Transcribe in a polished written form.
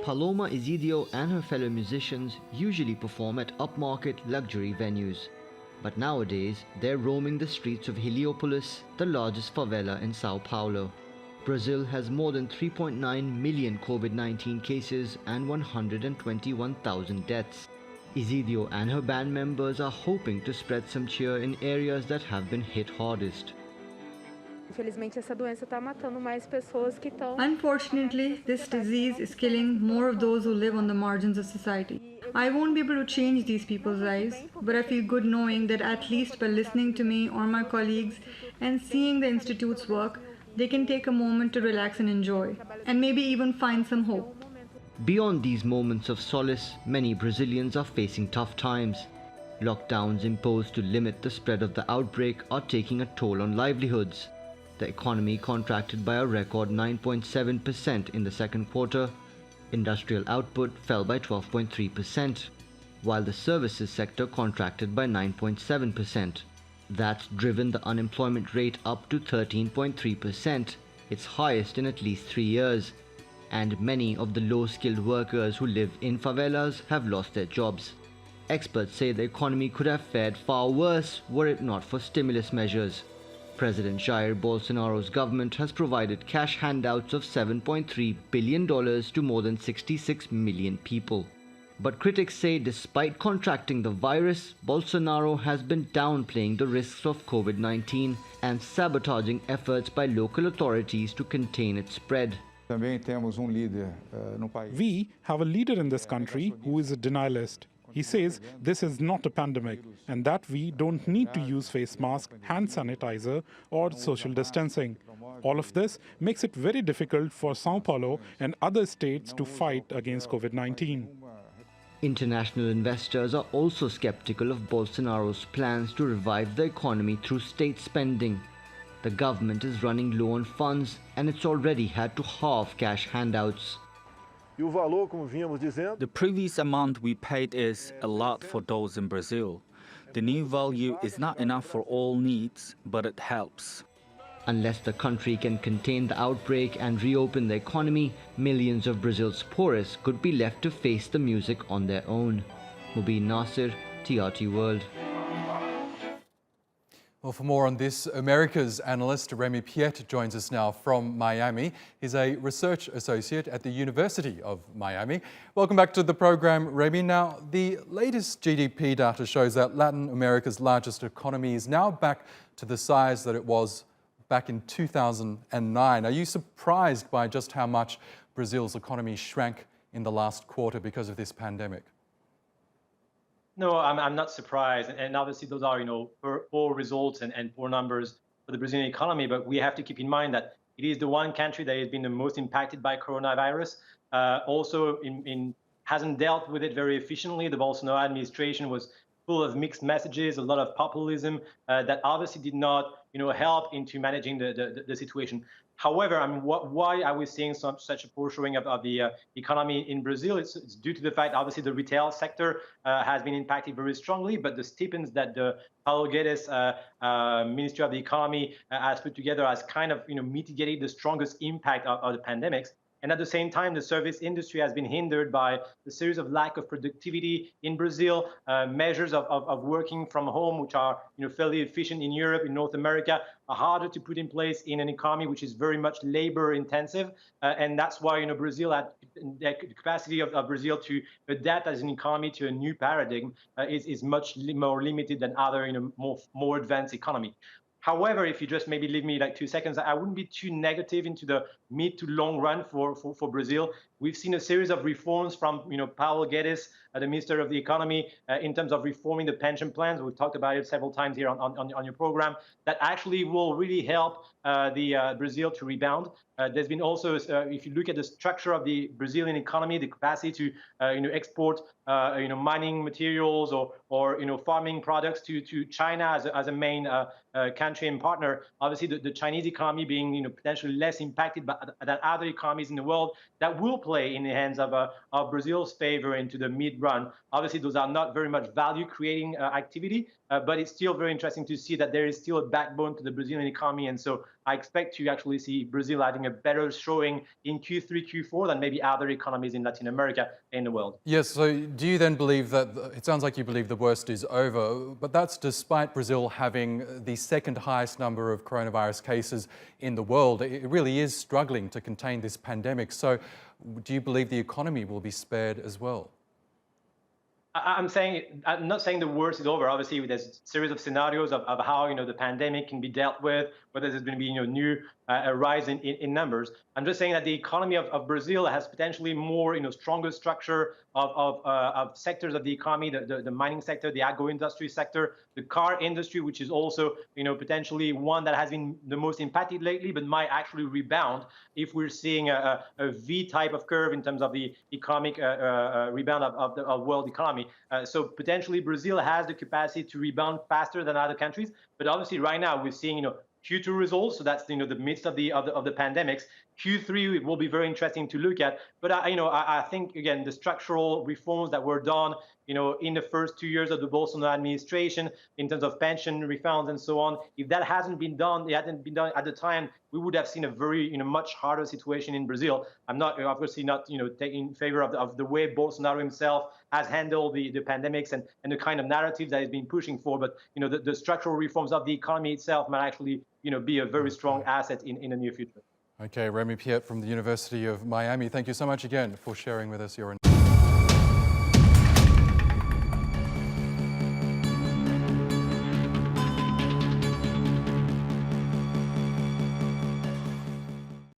Paloma Isidio and her fellow musicians usually perform at upmarket luxury venues. But nowadays, they're roaming the streets of Heliopolis, the largest favela in Sao Paulo. Brazil has more than 3.9 million COVID-19 cases and 121,000 deaths. Isidio and her band members are hoping to spread some cheer in areas that have been hit hardest. Unfortunately, this disease is killing more of those who live on the margins of society. I won't be able to change these people's lives, but I feel good knowing that at least by listening to me or my colleagues and seeing the Institute's work, they can take a moment to relax and enjoy, and maybe even find some hope. Beyond these moments of solace, many Brazilians are facing tough times. Lockdowns imposed to limit the spread of the outbreak are taking a toll on livelihoods. The economy contracted by a record 9.7% in the second quarter. Industrial output fell by 12.3%, while the services sector contracted by 9.7%. That's driven the unemployment rate up to 13.3%, its highest in at least 3 years. And many of the low-skilled workers who live in favelas have lost their jobs. Experts say the economy could have fared far worse were it not for stimulus measures. President Jair Bolsonaro's government has provided cash handouts of $7.3 billion to more than 66 million people. But critics say despite contracting the virus, Bolsonaro has been downplaying the risks of COVID-19 and sabotaging efforts by local authorities to contain its spread. We have a leader in this country who is a denialist. He says this is not a pandemic and that we don't need to use face mask, hand sanitizer or social distancing. All of this makes it very difficult for São Paulo and other states to fight against COVID-19. International investors are also skeptical of Bolsonaro's plans to revive the economy through state spending. The government is running low on funds and it's already had to halve cash handouts. The previous amount we paid is a lot for those in Brazil. The new value is not enough for all needs, but it helps. Unless the country can contain the outbreak and reopen the economy, millions of Brazil's poorest could be left to face the music on their own. Mobin Nasir, TRT World. Well, for more on this, America's analyst Remi Piet joins us now from Miami. He's a research associate at the University of Miami. Welcome back to the program, Remi. Now, the latest GDP data shows that Latin America's largest economy is now back to the size that it was back in 2009. Are you surprised by just how much Brazil's economy shrank in the last quarter because of this pandemic? No, I'm not surprised. And obviously those are, poor results and poor numbers for the Brazilian economy. But we have to keep in mind that it is the one country that has been the most impacted by coronavirus. Also hasn't dealt with it very efficiently. The Bolsonaro administration was full of mixed messages, a lot of populism that obviously did not, help into managing the situation. However, why are we seeing such a poor showing of the economy in Brazil? It's due to the fact, obviously, the retail sector has been impacted very strongly, but the stipends that the Paulo Guedes Ministry of the Economy has put together has kind of mitigated the strongest impact of the pandemics. And at the same time, the service industry has been hindered by the series of lack of productivity in Brazil, measures of working from home, which are fairly efficient in Europe, in North America, are harder to put in place in an economy which is very much labor intensive. And that's why Brazil had the capacity of Brazil to adapt as an economy to a new paradigm is much more limited than other more advanced economy. However, if you just maybe leave me like 2 seconds, I wouldn't be too negative into the mid to long run for Brazil. We've seen a series of reforms from Paulo Guedes, the Minister of the Economy, in terms of reforming the pension plans. We've talked about it several times here on your program. That actually will really help the Brazil to rebound. There's been also, if you look at the structure of the Brazilian economy, the capacity to export mining materials or farming products to China as a main country and partner. Obviously, the Chinese economy being potentially less impacted than other economies in the world, that will play in the hands of Brazil's favor into the mid-run. Obviously, those are not very much value-creating activity, but it's still very interesting to see that there is still a backbone to the Brazilian economy. And so I expect to actually see Brazil having a better showing in Q3, Q4 than maybe other economies in Latin America and the world. Yes, so do you then believe that, it sounds like you believe the worst is over, but that's despite Brazil having the second highest number of coronavirus cases in the world. It really is struggling to contain this pandemic. So do you believe the economy will be spared as well? I'm not saying the worst is over. Obviously, there's a series of scenarios of how the pandemic can be dealt with, whether there's going to be new a rise in numbers. I'm just saying that the economy of Brazil has potentially more stronger structure of sectors of the economy, the mining sector, the agro-industry sector, the car industry, which is also potentially one that has been the most impacted lately, but might actually rebound if we're seeing a V type of curve in terms of the economic rebound of the world economy. So potentially Brazil has the capacity to rebound faster than other countries, but obviously right now we're seeing Q2 results, so that's the midst of the pandemics. Q3 it will be very interesting to look at, but I think again the structural reforms that were done in the first 2 years of the Bolsonaro administration in terms of pension refunds and so on, if that hadn't been done at the time, we would have seen a very much harder situation in Brazil. I'm not obviously not taking in favor of the way Bolsonaro himself has handled the pandemics and the kind of narrative that he's been pushing for, but the structural reforms of the economy itself might actually be a very strong asset in the near future. Okay, Remi Piet from the University of Miami, thank you so much again for sharing with us your